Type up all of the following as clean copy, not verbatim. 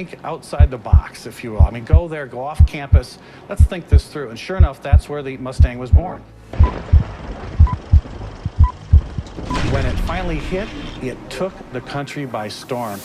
think outside the box, if you will. I mean, go there, go off campus. Let's think this through. And sure enough, that's where the Mustang was born. When it finally hit, it took the country by storm.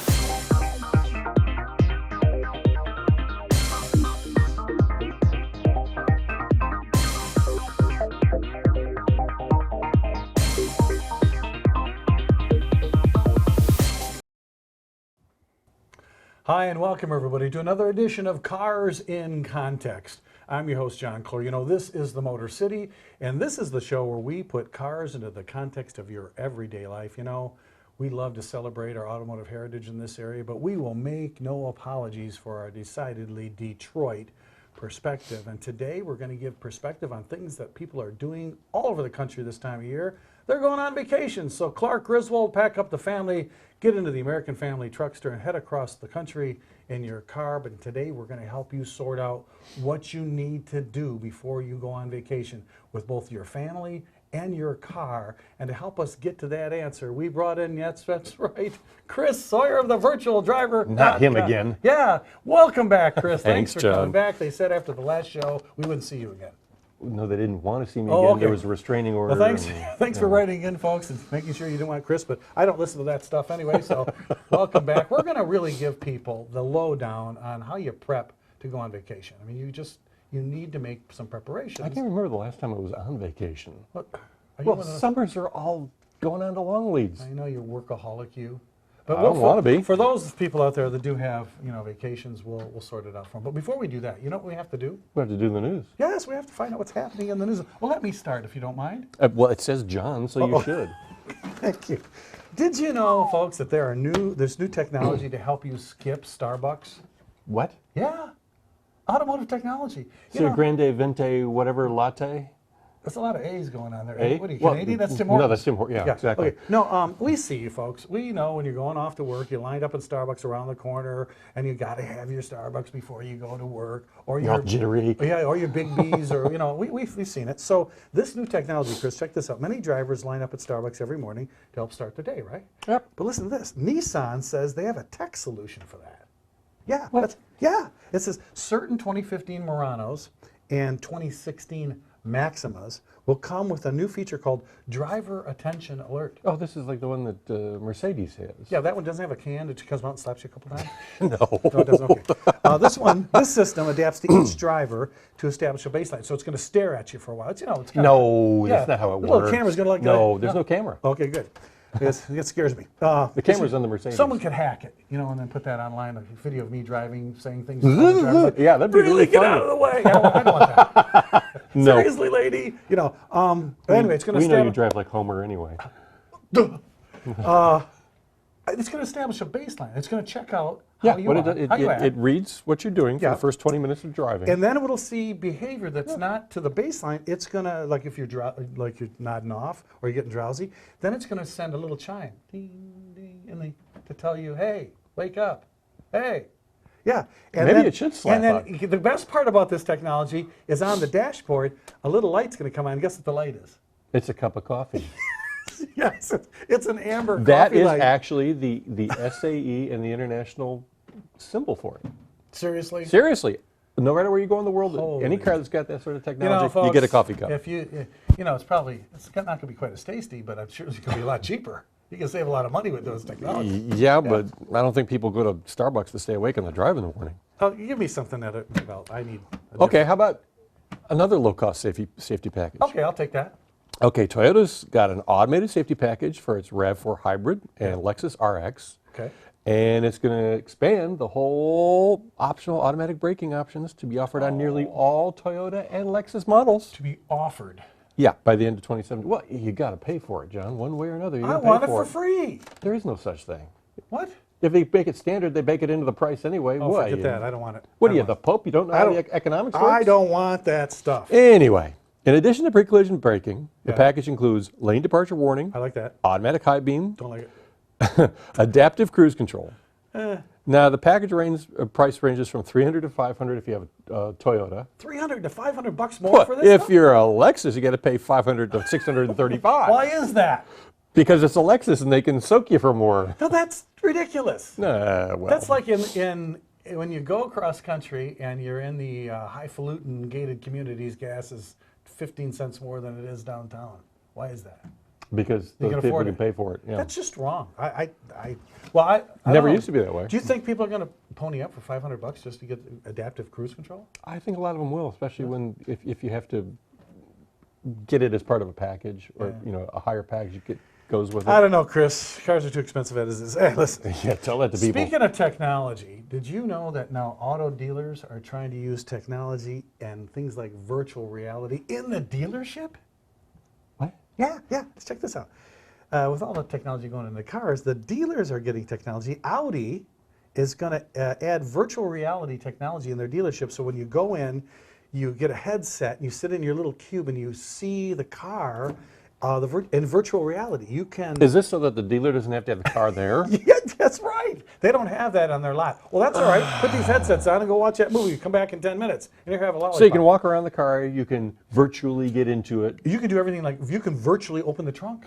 Hi, and welcome everybody to another edition of Cars in Context. I'm your host, John Clor. You know, this is the Motor City, and this is the show where we put cars into the context of your everyday life. You know, we love to celebrate our automotive heritage in this area, but we will make no apologies for our decidedly Detroit perspective. And today we're going to give perspective on things that people are doing all over the country this time of year. They're going on vacation. So Clark Griswold, pack up the family, get into the American Family Truckster and head across the country in your car. But today we're going to help you sort out what you need to do before you go on vacation with both your family and your car. And to help us get to that answer, we brought in, yes, that's right, Chris Sawyer of TheVirtual driver. Not him again. Yeah, welcome back, Chris. Thanks, for John. coming back. They said after the last show we wouldn't see you again. No, they didn't want to see me Oh, again. okay. There was a restraining order. Well, thanks for writing in, folks, and making sure you didn't want Chris, but I don't listen to that stuff anyway, so welcome back. We're going to really give people the lowdown on how you prep to go on vacation. I mean, you need to make some preparations. I can't remember the last time I was on vacation. What, are you Well, one of the- summers are all going on to long leads. I know you're workaholic, you. But I don't want to be. For those people out there that do have, vacations, we'll sort it out for them. But before we do that, you know what we have to do? We have to do the news. Yes, we have to find out what's happening in the news. Well, let me start, if you don't mind. Well, it says John, so you should. Thank you. Did you know, folks, that there's new technology to help you skip Starbucks? What? Yeah, automotive technology. So Grande Vente whatever latte? There's a lot of A's going on there. A? What are you, Well, Canadian? That's Tim Hortons. No, that's Tim Hortons. Yeah, exactly. Okay. No, we see you folks. We know when you're going off to work, you're lined up in Starbucks around the corner, and you got to have your Starbucks before you go to work, or You're all jittery. Yeah, or your Big B's, or we've seen it. So this new technology, Chris, check this out. Many drivers line up at Starbucks every morning to help start their day, right? Yep. But listen to this. Nissan says they have a tech solution for that. Yeah. What? It says certain 2015 Muranos and 2016 Maximas will come with a new feature called Driver Attention Alert. Oh, this is like the one that Mercedes has. Yeah, that one doesn't have a can. It just comes out and slaps you a couple times. No. No, it doesn't. Okay. This system adapts to each driver to establish a baseline. So it's going to stare at you for a while. It's kind No, that's not how it the works. little camera's going to No, there's no camera. Okay, good. It scares me. The camera's on the Mercedes. Someone could hack it, and then put that online, a video of me driving, saying things. Yeah, that'd be really get funny. out of the way. I don't want that. No. Seriously, lady. Anyway, it's going to We know you drive like Homer anyway. It's going to establish a baseline. It's going to check out Yeah, how you what are, it, how you it act. reads what you're doing for Yeah. the first 20 minutes of driving. And then it'll see behavior that's not to the baseline. It's gonna, like if you're like you're nodding off or you're getting drowsy, then it's gonna send a little chime, ding, ding, to tell you, hey, wake up, hey. Yeah. And Maybe then, it should slap And then the best part about this technology is on the dashboard, a little light's gonna come on. Guess what the light is? It's a cup of coffee. Yes, it's an amber That coffee is light. actually the SAE and the international symbol for it. Seriously? Seriously. No matter where you go in the world, Holy. any car that's got that sort of technology, you folks, get a coffee cup. If it's not going to be quite as tasty, but I'm sure it's going to be a lot cheaper. You can save a lot of money with those technologies. Yeah, but I don't think people go to Starbucks to stay awake on the drive in the morning. Oh, give me something that I need. Okay, how about another low-cost safety package? Okay, I'll take that. Okay, Toyota's got an automated safety package for its RAV4 hybrid and Lexus RX. Okay. And it's going to expand the whole optional automatic braking options to be offered on nearly all Toyota and Lexus models. To be offered. Yeah, by the end of 2017. Well, you got to pay for it, John, one way or another. You I gotta pay want it for for free. There is no such thing. What? If they make it standard, they bake it into the price anyway. Oh, What? forget that. I don't want it. What I are you, don't the want Pope? You don't know how the economics works? I don't want that stuff. Anyway, in addition to pre-collision braking, the Yeah. package includes lane departure warning, I like that. automatic high beam, Don't like it. adaptive cruise control. Now, the package price ranges from $300 to $500 if you have a Toyota. $300 to $500 more for this If stuff? you're a Lexus, you got to pay $500 to $635. Why is that? Because it's a Lexus and they can soak you for more. No, that's ridiculous. Well. That's like in when you go across country and you're in the highfalutin gated communities, gas is 15 cents more than it is downtown. Why is that? Because You those can people afford can it. pay for it. Yeah. That's just wrong. I don't Never know. used to be that way. Do you think people are going to pony up for $500 just to get adaptive cruise control? I think a lot of them will, especially when if you have to get it as part of a package or a higher package goes with it. I don't know, Chris. Cars are too expensive as it is. Hey, listen. Yeah, tell that to people. Speaking of technology, did you know that now auto dealers are trying to use technology and things like virtual reality in the dealership? What? Yeah. Let's check this out. With all the technology going in the cars, the dealers are getting technology. Audi is going to add virtual reality technology in their dealership. So when you go in, you get a headset, and you sit in your little cube, and you see the car in virtual reality. You can. Is this so that the dealer doesn't have to have the car there? Yeah, that's right. They don't have that on their lot. Well, that's all right. Put these headsets on and go watch that movie. Come back in 10 minutes, and you have a lollipop. So you can walk around the car, you can virtually get into it. You can do everything like you can virtually open the trunk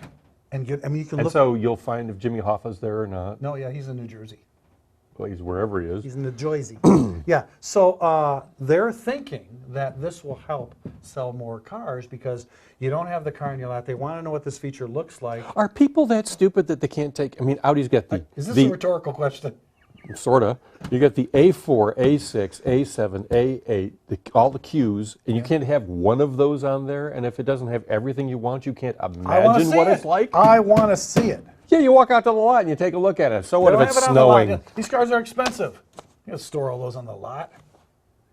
and get. I mean, you can And look. so you'll find if Jimmy Hoffa's there or not. No, yeah, he's in New Jersey. Well, he's wherever he is. He's in New Jersey. Yeah. So they're thinking that this will help sell more cars because you don't have the car in your lot. They want to know what this feature looks like. Are people that stupid that they can't take? I mean, Audi's got the Is this a rhetorical question? sorta. You got the A4, A6, A7, A8, all the Qs, and you can't have one of those on there. And if it doesn't have everything you want, you can't I want to imagine see what it. it's like. I want to see it. Yeah, you walk out to the lot and you take a look at it. So what They if don't it's have it on the lot. snowing? These cars are expensive. You gotta store all those on the lot.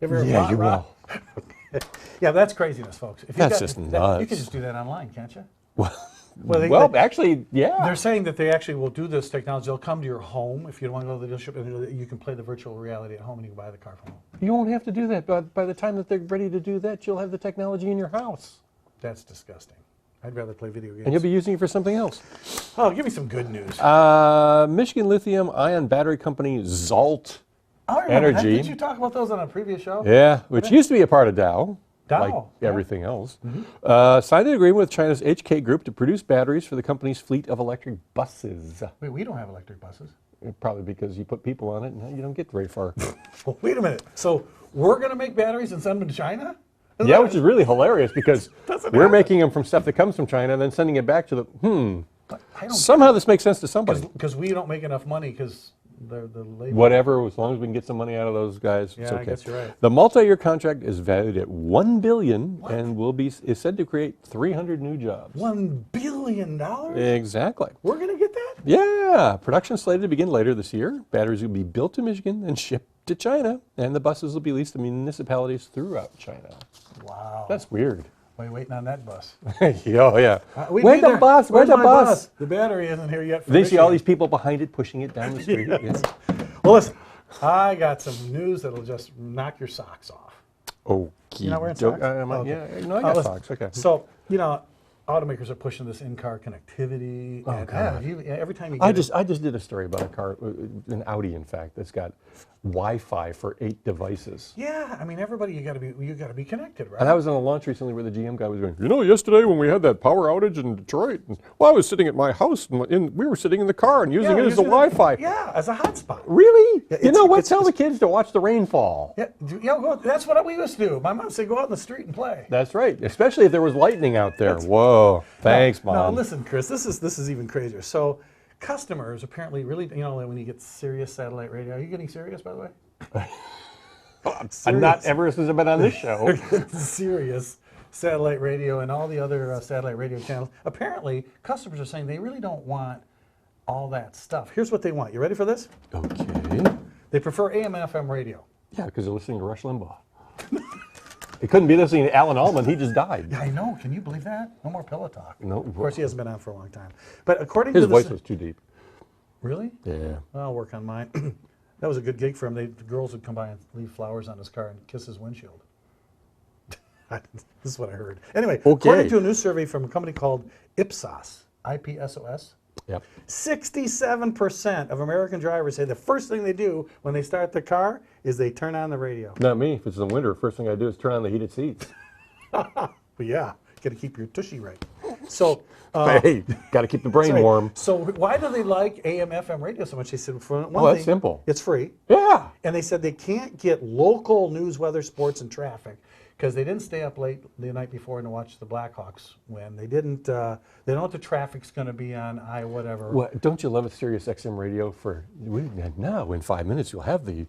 You ever heard of Yeah, lot you rot? will. Yeah, that's craziness, folks. If That's just You nuts. can just do that online, can't you? Well, actually, yeah. They're saying that they actually will do this technology. They'll come to your home if you don't want to go to the dealership, and you can play the virtual reality at home, and you can buy the car from home. You won't have to do that. But by the time that they're ready to do that, you'll have the technology in your house. That's disgusting. I'd rather play video games. And you'll be using it for something else. Oh, give me some good news. Michigan lithium-ion battery company Zalt I remember that. Energy. Did you talk about those on a previous show? Yeah, which used to be a part of Dow. Dow, Like yeah. everything else. Signed an agreement with China's HK Group to produce batteries for the company's fleet of electric buses. Wait, we don't have electric buses. Probably because you put people on it and you don't get very far. Well, wait a minute. So we're going to make batteries and send them to China? Yeah, which is really hilarious because Doesn't we're happen. making them from stuff that comes from China and then sending it back to the, I don't somehow this makes sense to somebody. because we don't make enough money because the labor. Whatever, as long as we can get some money out of those guys, it's Yeah, okay. I guess you're right. The multi-year contract is valued at $1 billion and is said to create 300 new jobs. $1 billion? Exactly. We're going to get that? Yeah, production slated to begin later this year. Batteries will be built in Michigan and shipped to China, and the buses will be leased to municipalities throughout China. Wow. That's weird. We're waiting on that bus. Oh, yeah. We'd Where's be the there. bus? Where's the my bus? The battery isn't here yet. For They see all these Michigan. people behind it pushing it down the street. Yes. Well, listen, I got some news that'll just knock your socks off. Okay. You're not wearing socks? Yeah, no, I got listen, socks. Okay. So, automakers are pushing this in-car connectivity. And, God. every time you get I just did a story about a car, an Audi, in fact, that's got Wi-Fi for 8 devices. Yeah, I mean, everybody, you got to be connected, right? And I was on a launch recently where the GM guy was going, yesterday when we had that power outage in Detroit, I was sitting at my house and we were sitting in the car and using it as a Wi-Fi. Yeah, as a hotspot. Really? Yeah, you know what? it's- Tell the kids to watch the rainfall. Yeah, well, that's what we used to do. My mom said, go out in the street and play. That's right, especially if there was lightning out there. Whoa, thanks, Mom. No, listen, Chris, this is even crazier. So, customers apparently really, when you get Sirius satellite radio, are you getting Sirius, by the way? I'm not ever since I've been on this show. Sirius satellite radio and all the other satellite radio channels. Apparently, customers are saying they really don't want all that stuff. Here's what they want. You ready for this? Okay. They prefer AM and FM radio. Yeah, because they're listening to Rush Limbaugh. They couldn't be listening to Alan Allman. He just died. Yeah, I know. Can you believe that? No more pillow talk. No. Of course, he hasn't been on for a long time. But according His to voice was too deep. Really? Yeah. I'll work on mine. That was a good gig for him. The girls would come by and leave flowers on his car and kiss his windshield. This is what I heard. Anyway, according to a new survey from a company called Ipsos, IPSOS, Yep. 67% of American drivers say the first thing they do when they start the car is they turn on the radio. Not me. If it's in the winter, first thing I do is turn on the heated seats. But yeah, got to keep your tushy right. So, Hey, got to keep the brain right. warm. So why do they like AM, FM radio so much? They said, for one Well, that's thing, simple. it's free. Yeah. And they said they can't get local news, weather, sports, and traffic because they didn't stay up late the night before and watch the Blackhawks win. They didn't. They don't know what the traffic's going to be on whatever. Well, don't you love a Sirius XM radio for now? In 5 minutes, you'll have the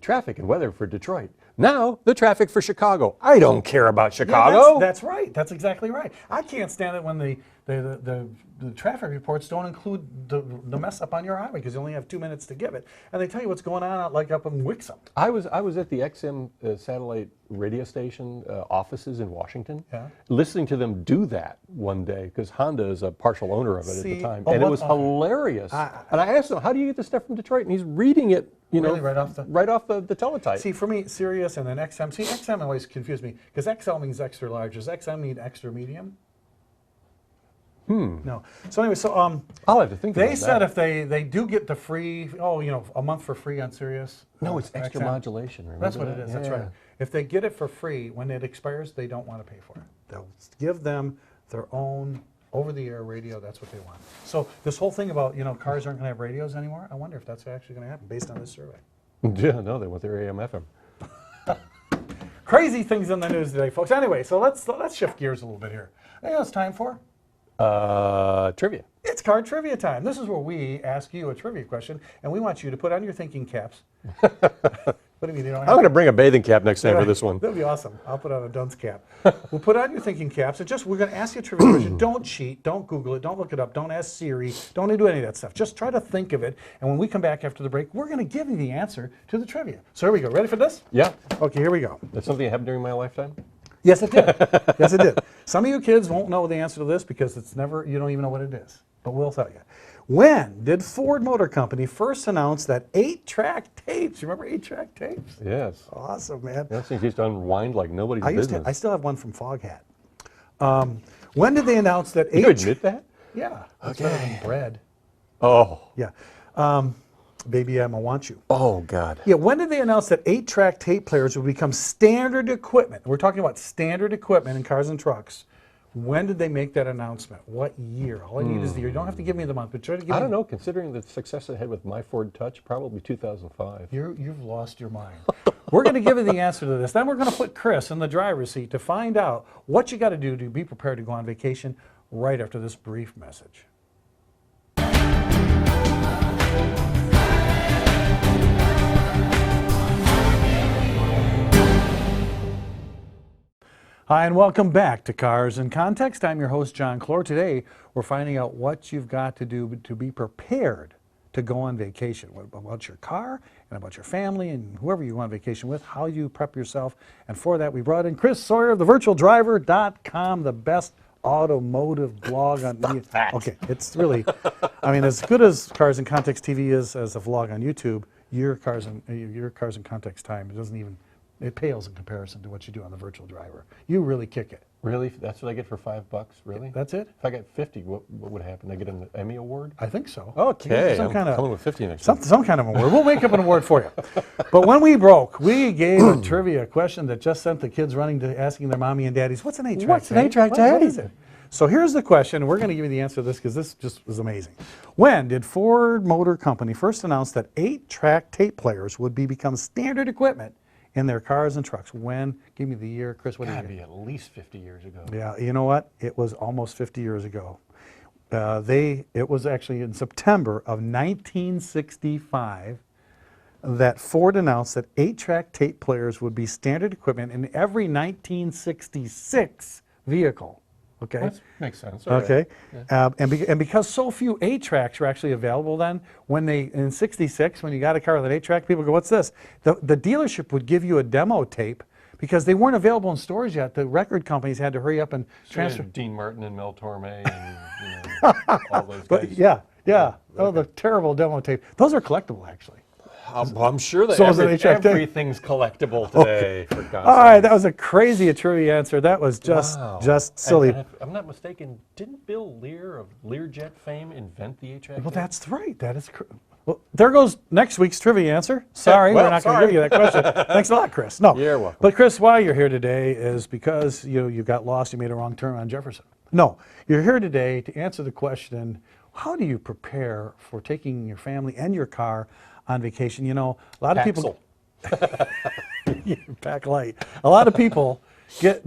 traffic and weather for Detroit. Now the traffic for Chicago. I don't care about Yeah, Chicago. that's right. That's exactly right. I can't stand it when the traffic reports don't include the mess up on your highway because you only have 2 minutes to give it, and they tell you what's going on out like up in Wixom. I was at the XM satellite radio station offices in Washington, listening to them do that one day because Honda is a partial owner of it at the time, and it was hilarious. And I asked him, "How do you get this stuff from Detroit?" And he's reading it, Really, right off the teletype. See, for me, Sirius and then XM. See, XM always confused me because XL means extra large. Does XM mean extra medium? No. So anyway, I'll have to think about they said that. if they do get the free, a month for free on Sirius. No, it's extra XM. modulation. Remember That's what that? it is. That's Yeah. right. If they get it for free, when it expires, they don't want to pay for it. They'll give them their own over-the-air radio. That's what they want. So this whole thing about cars aren't going to have radios anymore. I wonder if that's actually going to happen based on this survey. Yeah, no, they want their AM FM. Crazy things in the news today, folks. Anyway, so let's shift gears a little bit here. You know what it's time for? Trivia. It's car trivia time. This is where we ask you a trivia question, and we want you to put on your thinking caps. What do you mean? You don't have I'm going to bring a bathing cap next time for this one. That'd be awesome. I'll put on a dunce cap. We'll put on your thinking caps, and we're going to ask you a trivia question. Don't cheat. Don't Google it. Don't look it up. Don't ask Siri. Don't do any of that stuff. Just try to think of it, and when we come back after the break, we're going to give you the answer to the trivia. So here we go. Ready for this? Yeah. Okay, here we go. That's something that happened during my lifetime? Yes, it did. Yes, it did. Some of you kids won't know the answer to this because you don't even know what it is. But we'll tell you. When did Ford Motor Company first announce that 8-track tapes? You remember 8-track tapes? Yes. Awesome, man. Those things used to unwind like nobody's business. I still have one from Foghat. When did they announce that You admit that? Yeah. It's better than bread. Oh. Yeah. Baby, I'ma want you. Oh, God. Yeah, when did they announce that 8-track tape players would become standard equipment? We're talking about standard equipment in cars and trucks. When did they make that announcement? What year? All I need is the year. You don't have to give me the month, but try to give me. I don't know. Considering the success I had with my Ford Touch, probably 2005. You've lost your mind. We're going to give you the answer to this. Then we're going to put Chris in the driver's seat to find out what you got to do to be prepared to go on vacation right after this brief message. Hi, and welcome back to Cars in Context. I'm your host, John Clor. Today, we're finding out what you've got to do to be prepared to go on vacation. What about your car and about your family and whoever you go on vacation with, how you prep yourself. And for that, we brought in Chris Sawyer of TheVirtualDriver.com, the best automotive blog on Okay, it's really, I mean, as good as Cars in Context TV is as a vlog on YouTube, your Cars in Context time, it pales in comparison to what you do on the Virtual Driver. You really kick it. Really? That's what I get for $5? Really? That's it? If I got 50, what would happen? I get an Emmy award? I think so. Okay, Some I'm coming with 50 next time. some kind of award. We'll make up an award for you. But when we broke, we gave a trivia question that just sent the kids running to asking their mommy and daddies, what's an 8-track What's an 8-track What tape? is it? So here's the question. We're going to give you the answer to this because this just was amazing. When did Ford Motor Company first announce that 8-track tape players would become standard equipment in their cars and trucks? When? Give me the year, Chris. What do you Gotta think? be at least 50 years ago. Yeah, you know what? It was almost 50 years ago. It was actually in September of 1965 that Ford announced that 8-track tape players would be standard equipment in every 1966 vehicle. Okay. That makes sense. All right. Okay, and because so few 8-tracks were actually available then, in '66, when you got a car with an 8-track, people go, what's this? The dealership would give you a demo tape because they weren't available in stores yet. The record companies had to hurry up and transfer. Dean Martin and Mel Torme and all those guys. But yeah. Oh, the terrible demo tape. Those are collectible, actually. I'm sure that So is an 8-track tape. everything's collectible today. For God's All right, sakes. that was a crazy trivia answer. That was just silly. And if I'm not mistaken, didn't Bill Lear of Learjet fame invent the 8-track? Well, that's right. That is well, there goes next week's trivia answer. Sorry, well, we're not going to give you that question. Thanks a lot, Chris. No. You're welcome. But Chris, why you're here today is because you got lost. You made a wrong turn on Jefferson. No, you're here today to answer the question, how do you prepare for taking your family and your car on vacation? You know, a lot of people pack light. A lot of people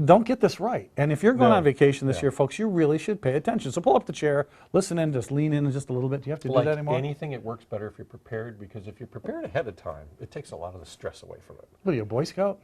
don't get this right. And if you're going on vacation this year, folks, you really should pay attention. So pull up the chair, listen in, just lean in just a little bit. Do you have to do that anymore? Anything, it works better if you're prepared, because if you're prepared ahead of time, it takes a lot of the stress away from it. What are you, a Boy Scout?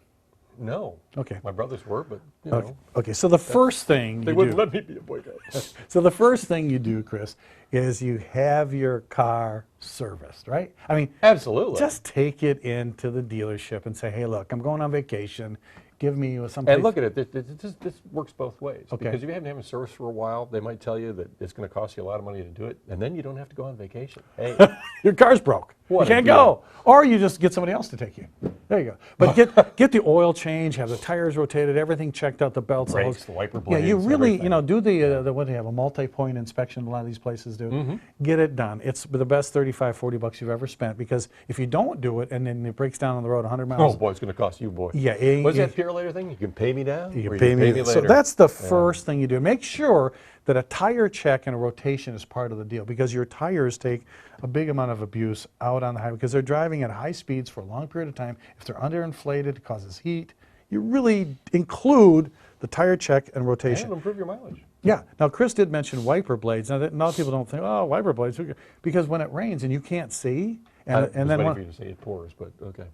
No. Okay. My brothers were, but you know. Okay, so the first thing They wouldn't let me be a Boy Scout. So the first thing you do, Chris, is you have your car serviced, right? I mean, absolutely. Just take it into the dealership and say, hey, look, I'm going on vacation. Give me some place. And look at it. This works both ways. Okay. Because if you haven't had a service for a while, they might tell you that it's going to cost you a lot of money to do it, and then you don't have to go on vacation. Hey, your car's broke. What you can't go. Or you just get somebody else to take you. There you go. But get the oil change, have the tires rotated, everything checked out, the belts, brakes, the wiper blades. Yeah, you really, everything. you know, do the what do you have, a multi-point inspection, a lot of these places do. Get it done. It's the best 35, 40 bucks you've ever spent, because if you don't do it and then it breaks down on the road 100 miles. Oh boy, it's going to cost you, boy. Yeah. What's that Pure Later thing? You can pay me now? You can pay me later. So that's the first thing you do. Make sure that a tire check and a rotation is part of the deal, because your tires take a big amount of abuse out on the highway because they're driving at high speeds for a long period of time. If they're underinflated, it causes heat. You really include the tire check and rotation. And it'll improve your mileage. Yeah. Now, Chris did mention wiper blades. Now, a lot of people don't think, oh, wiper blades, because when it rains and you can't see, and then waiting for you to say it pours, but okay.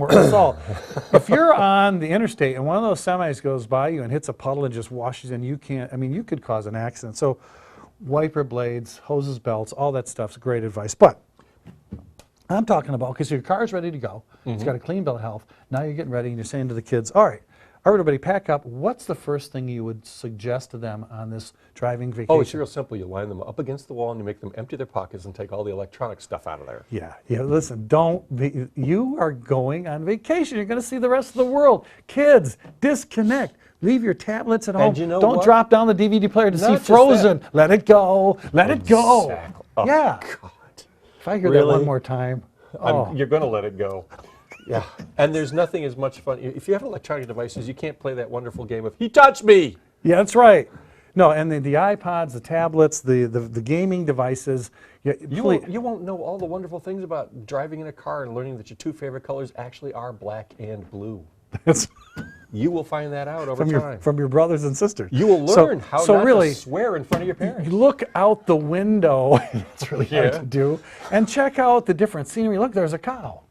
So, if you're on the interstate and one of those semis goes by you and hits a puddle and just washes, and you can't, I mean, you could cause an accident. So, wiper blades, hoses, belts, all that stuff's great advice. But I'm talking about, because your car's ready to go, it's got a clean bill of health, now you're getting ready and you're saying to the kids, all right, everybody pack up. What's the first thing you would suggest to them on this driving vacation? Oh, it's real simple. You line them up against the wall and you make them empty their pockets and take all the electronic stuff out of there. Yeah, listen, you are going on vacation. You're going to see the rest of the world. Kids, disconnect. Leave your tablets at home. And you know Don't what? drop down the DVD player to see Not just Frozen. that. Let it go. Let it go. Exactly. Oh, Yeah. God. If I hear that Really? one more time, You're going to let it go. Yeah. And there's nothing as much fun. If you have electronic devices, you can't play that wonderful game of, he touched me. Yeah, that's right. No, and the iPods, the tablets, the gaming devices. You won't know all the wonderful things about driving in a car and learning that your two favorite colors actually are black and blue. You will find that out over time. From your brothers and sisters. You will learn how not really, to swear in front of your parents. Look out the window. It's really hard to do. And check out the different scenery. Look, there's a cow.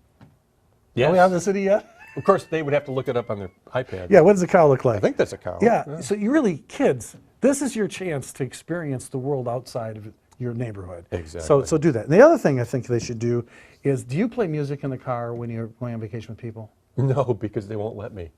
Yes. Are we out in the city yet? Of course, they would have to look it up on their iPad. Yeah, what does a cow look like? I think that's a cow. Yeah, so you really, kids, this is your chance to experience the world outside of your neighborhood. Exactly. So do that. And the other thing I think they should do is, do you play music in the car when you're going on vacation with people? No, because they won't let me.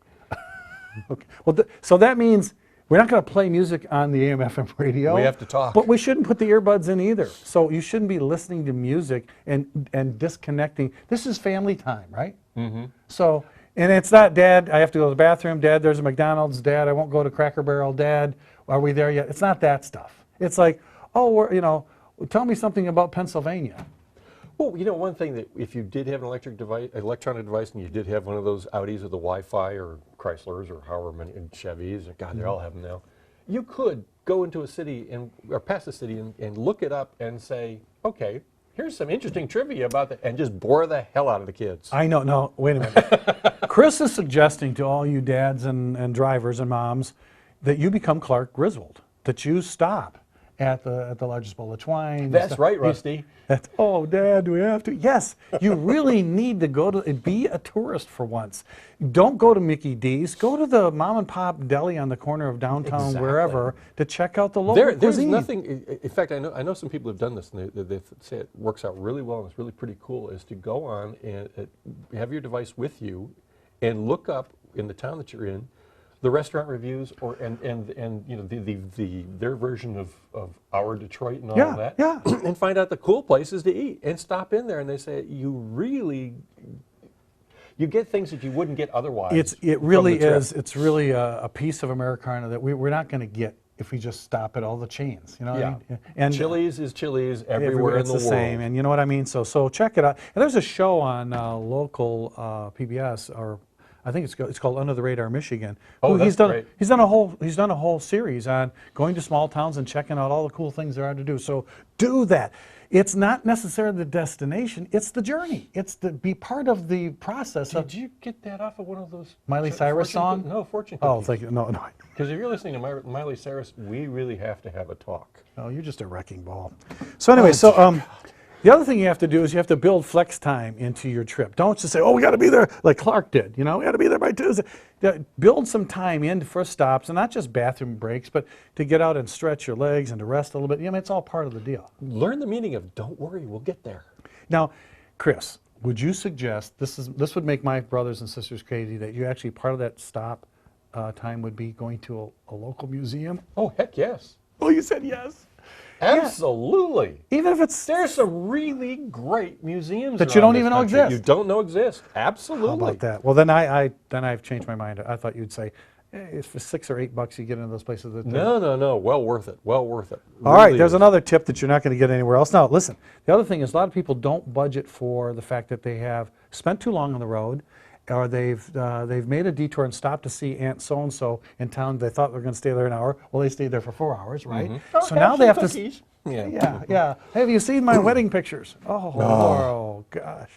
Okay. Well, so that means we're not going to play music on the AM/FM radio. We have to talk. But we shouldn't put the earbuds in either. So you shouldn't be listening to music and disconnecting. This is family time, right? Mm-hmm. So, and it's not, Dad, I have to go to the bathroom. Dad, there's a McDonald's. Dad, I won't go to Cracker Barrel. Dad, are we there yet? It's not that stuff. It's like, oh, tell me something about Pennsylvania. Well, you know, one thing that if you did have an electronic device, and you did have one of those Audis with the Wi-Fi, or Chryslers, or however many, and Chevys, or God, they all have them now, you could go into a city or past the city and look it up and say, okay, here's some interesting trivia about that, and just bore the hell out of the kids. I know. No, wait a minute. Chris is suggesting to all you dads and drivers and moms that you become Clark Griswold, that you stop at the largest bowl of twine. That's right, Rusty. Oh, Dad, do we have to? Yes, you really need to go to, be a tourist for once. Don't go to Mickey D's. Go to the mom and pop deli on the corner of downtown, wherever, to check out the local There's cuisine. nothing, in fact, I know some people have done this, and they say it works out really well, and it's really pretty cool, is to go on and have your device with you and look up in the town that you're in the restaurant reviews, and you know, their version of our Detroit and all of that, and find out the cool places to eat, and stop in there, and they say you get things that you wouldn't get otherwise. It really is. It's really a piece of Americana that we're not going to get if we just stop at all the chains. You know what I mean? And Chili's is Chili's everywhere in the world. It's the same, and you know what I mean? So check it out. And there's a show on local PBS, or I think it's called Under the Radar Michigan. Oh, that's great. He's done a whole series on going to small towns and checking out all the cool things there are to do. So do that. It's not necessarily the destination, it's the journey. It's to be part of the process. Did you get that off of one of those Miley Cyrus song? No, fortune Oh, cookies. thank you. No. Because if you're listening to Miley Cyrus, we really have to have a talk. Oh, you're just a wrecking ball. So anyway, the other thing you have to do is you have to build flex time into your trip. Don't just say, oh, we got to be there like Clark did. You know, we got to be there by Tuesday. Build some time in for stops, and not just bathroom breaks, but to get out and stretch your legs and to rest a little bit. You know, it's all part of the deal. Learn the meaning of don't worry, we'll get there. Now, Chris, would you suggest, this would make my brothers and sisters crazy, that you actually, part of that stop time would be going to a local museum? Oh, heck yes. Oh, you said yes. Absolutely. Even if it's... There's some really great museums that you around don't this even know country exist. You don't know exist. Absolutely. How about that? Well, then I've changed my mind. I thought you'd say, hey, it's for $6 or $8 you get into those places. No. Well worth it. Well worth it. All right, Really there's is. another tip that you're not going to get anywhere else. Now, listen, the other thing is a lot of people don't budget for the fact that they have spent too long on the road, or they've made a detour and stopped to see Aunt so-and-so in town. They thought they were going to stay there an hour. Well, they stayed there for 4 hours, right? Oh, So now they have to... cookies. Yeah. Have you seen my wedding pictures? Oh gosh.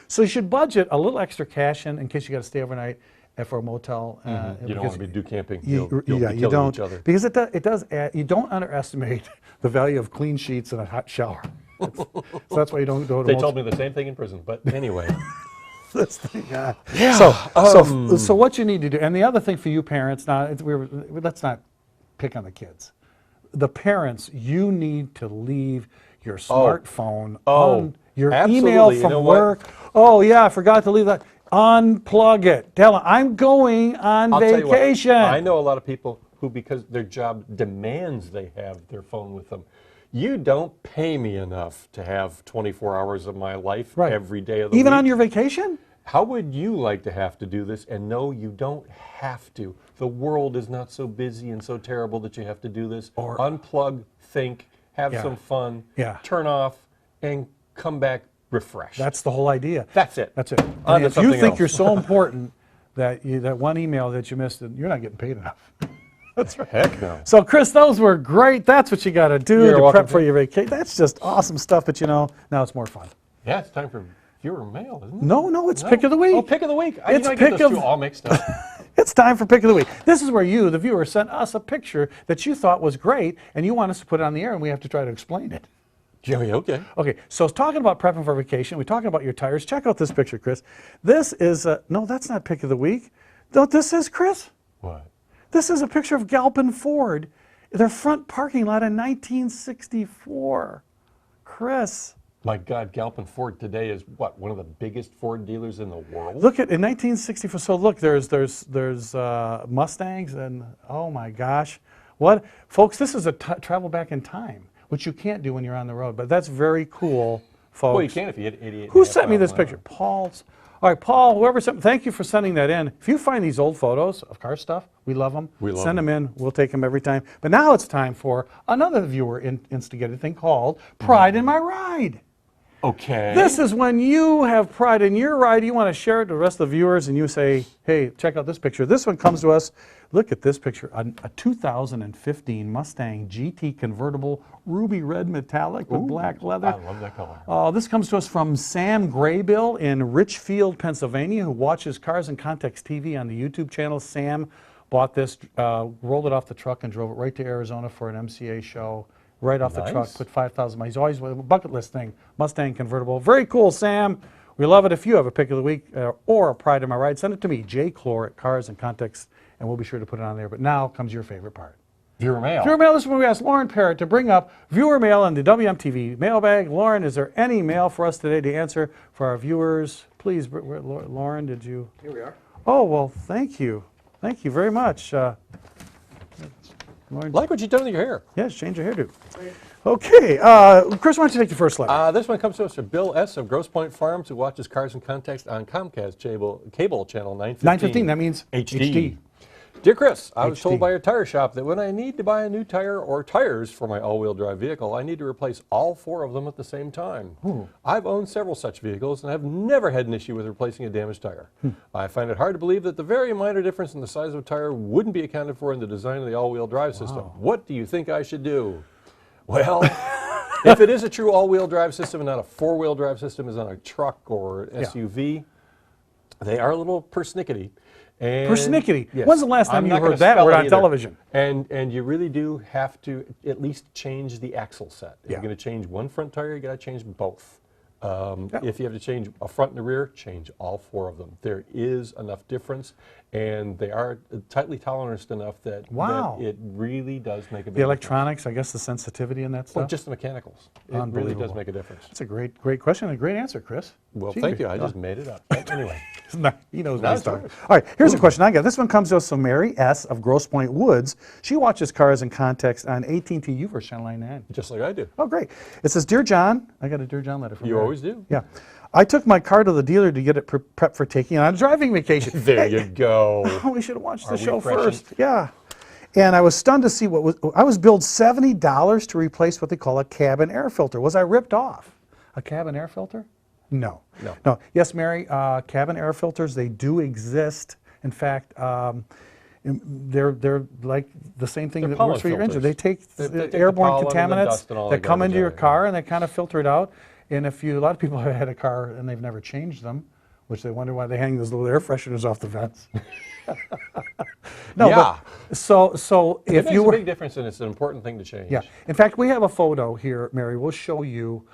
So you should budget a little extra cash in case you got to stay overnight for a motel. You don't want to do camping. You You'll be killing don't, each other. because it does add, you don't underestimate the value of clean sheets and a hot shower. So that's why you don't go to They motel. told me the same thing in prison, but anyway. This thing, yeah. Yeah, So what you need to do, and the other thing for you parents, now let's not pick on the kids. The parents, you need to leave your smartphone on, your email absolutely. from You know what? work. Oh yeah, I forgot to leave that. Unplug it. Tell them I'm going on I'll tell you what, vacation. I know a lot of people who, because their job demands they have their phone with them. You don't pay me enough to have 24 hours of my life every day of the week. Even on your vacation? How would you like to have to do this? And no, you don't have to. The world is not so busy and so terrible that you have to do this. Or unplug, think, have some fun, turn off, and come back refreshed. That's the whole idea. That's it. That's it. On And to if you something think else. you're so important that that one email that you missed, you're not getting paid enough. That's right. Heck no. So, Chris, those were great. That's what you got to do You're to welcome. prep for your vacation. That's just awesome stuff. But now it's more fun. Yeah, it's time for viewer mail, isn't it? No, it's pick of the week. Oh, pick of the week. It's I get pick those of- two all mixed up. It's time for Pick of the Week. This is where you, the viewer, sent us a picture that you thought was great, and you want us to put it on the air, and we have to try to explain it. Joey, okay. Okay, so talking about prepping for vacation, we're talking about your tires. Check out this picture, Chris. This is, no, that's not Pick of the Week. No, this is, Chris. What? This is a picture of Galpin Ford, their front parking lot in 1964. Chris. My God, Galpin Ford today is what, one of the biggest Ford dealers in the world? Look at, in 1964, so look, there's Mustangs, and oh my gosh. What, folks, this is a travel back in time, which you can't do when you're on the road, but that's very cool, folks. Well, you can if you hit 88. Who sent me this picture? Paul's. All right, Paul, whoever sent, thank you for sending that in. If you find these old photos of car stuff, we love them. We love Send them. them in. We'll take them every time. But now it's time for another viewer instigated thing called Pride in My Ride. Okay. This is when you have pride in your ride. You want to share it to the rest of the viewers, and you say, hey, check out this picture. This one comes to us. Look at this picture. A 2015 Mustang GT Convertible, ruby red metallic with black leather. I love that color. This comes to us from Sam Graybill in Richfield, Pennsylvania, who watches Cars in Context TV on the YouTube channel. Sam bought this, rolled it off the truck, and drove it right to Arizona for an MCA show. Right off the truck, put 5,000 miles. He's always with a bucket list thing, Mustang convertible. Very cool, Sam. We love it. If you have a pick of the week or a Pride in My Ride, send it to me, J. Clor at Cars in Context, and we'll be sure to put it on there. But now comes your favorite part. Viewer mail. Viewer mail, this is when we asked Lauren Parrott to bring up viewer mail in the WMTV mailbag. Lauren, is there any mail for us today to answer for our viewers? Please, Lauren, did you? Here we are. Oh, well, thank you. Thank you very much. Lauren, Like what you've done with your hair. yes, change your hairdo. Okay, Chris, why don't you take the first letter? This one comes to us from Bill S. of Grosse Pointe Farms, who watches Cars in Context on Comcast cable channel 915. 915, that means HD. Dear Chris, I was HD. told by a tire shop that when I need to buy a new tire or tires for my all-wheel drive vehicle, I need to replace all 4 of them at the same time. I've owned several such vehicles and I've never had an issue with replacing a damaged tire. I find it hard to believe that the very minor difference in the size of a tire wouldn't be accounted for in the design of the all-wheel drive system. What do you think I should do? Well, if it is a true all-wheel drive system and not a 4-wheel drive system as on a truck or SUV, they are a little persnickety. Persnickety. Yes. When's the last time I'm you not gonna heard that spell word it on either. television? And you really do have to at least change the axle set. If Yeah. you're going to change one front tire, you got to change both. If you have to change a front and a rear, change all 4 of them. There is enough difference, and they are tightly toleranced enough that, that it really does make a big The difference. electronics, I guess the sensitivity in that stuff? Well, just the mechanicals. It really does make a difference. That's a great question and a great answer, Chris. Well, Gee, thank you. I just made it up. Anyway. He knows what Now he's it's talking. yours. All right, here's a question I got. This one comes to us from Mary S. of Grosse Pointe Woods. She watches Cars in Context on AT&T UVerse Channel 99. Just like I do. Oh, great. It says, Dear John, I got a Dear John letter from You Mary. always do. Yeah. I took my car to the dealer to get it prepped for taking it on a driving vacation. There you go. Oh, we should have watched the Are we show prescient? first. Yeah. And I was stunned to see I was billed $70 to replace what they call a cabin air filter. Was I ripped off? A cabin air filter? No. No. Yes, Mary, cabin air filters, they do exist. In fact, they're like the same thing that pollen works for your engine. filters. They take They take the airborne pollen and the contaminants dust and all that that come garbage into your out, car and they kind of filter it out. And a lot of people have had a car and they've never changed them, which they wonder why they hang those little air fresheners off the vents. Yeah. But, so It if makes you a were, big difference, and it's an important thing to change. yeah. In fact, we have a photo here, Mary. We'll show you.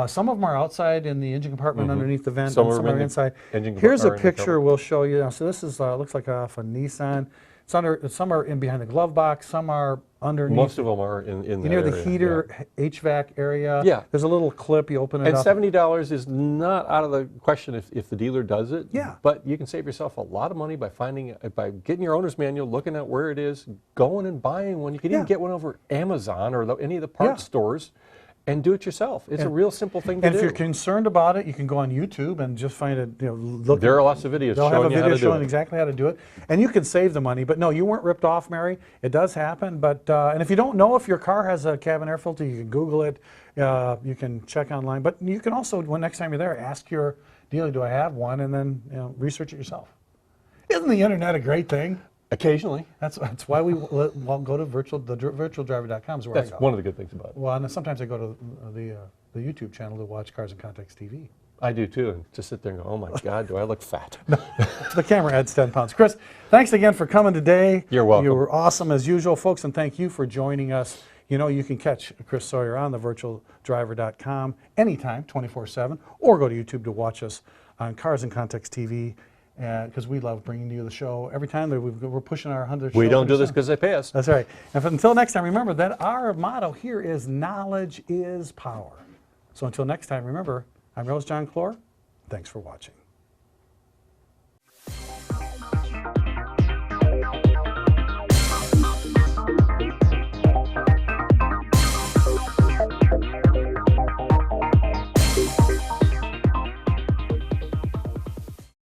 Some of them are outside in the engine compartment underneath the vent, Some and are some in are the inside. engine Here's a compartment or in the picture we'll show you. Now, so this is looks like off a Nissan. It's under. Some are in behind the glove box. Some are underneath. Most of them are in that near the area, heater HVAC area. Yeah. There's a little clip. You open it And up. $70 is not out of the question if the dealer does it. Yeah. But you can save yourself a lot of money by by getting your owner's manual, looking at where it is, going and buying one. You can even get one over Amazon or any of the parts stores and do it yourself. It's a real simple thing to And do. if you're concerned about it, you can go on YouTube and just find it. Look. There are lots of videos They'll have a showing you how video to do showing it. exactly how to do it, and you can save the money. But no, you weren't ripped off, Mary. It does happen. But and if you don't know if your car has a cabin air filter, you can Google it. You can check online. But you can also, when next time you're there, ask your dealer, "Do I have one?" And then research it yourself. Isn't the internet a great thing? Occasionally. That's why we go to virtualdriver.com. Is where That's I go. one of the good things about it. Well, and sometimes I go to the YouTube channel to watch Cars in Context TV. I do too, and just sit there and go, oh my God, do I look fat? The camera adds 10 pounds. Chris, thanks again for coming today. You're welcome. You were awesome as usual, folks, and thank you for joining us. You can catch Chris Sawyer on TheVirtualDriver.com anytime, 24/7, or go to YouTube to watch us on Cars in Context TV, because we love bringing you the show every time that we're pushing our 100th show. We don't do pretty this soon. because they pay us. That's right. And until next time, remember that our motto here is knowledge is power. So until next time, remember, I'm your host, John Clor. Thanks for watching.